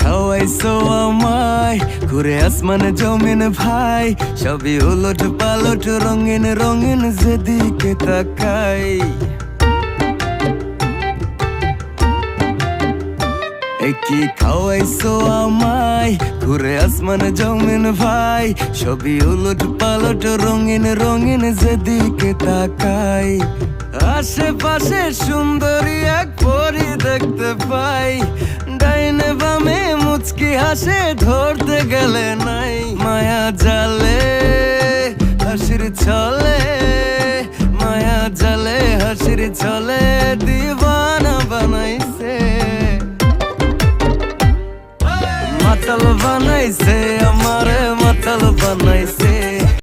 খাওয়াইছো আমায় ঘুরে আসমানে জমিন ভাই, সবই উলট পালট রঙিন রঙিন যেদিকে তাকাই। কি খাওয়াইছো আমায় ঘুরে আসমানে জমিন ভাই, সবই উলট পালট রঙিন রঙিন যেদিকে তাকাই। আশেপাশে সুন্দরী এক পরী দেখতে পাই, ডাইনে বামে মুচকি হাসে ধরতে গেলে নাই। মায়া জালে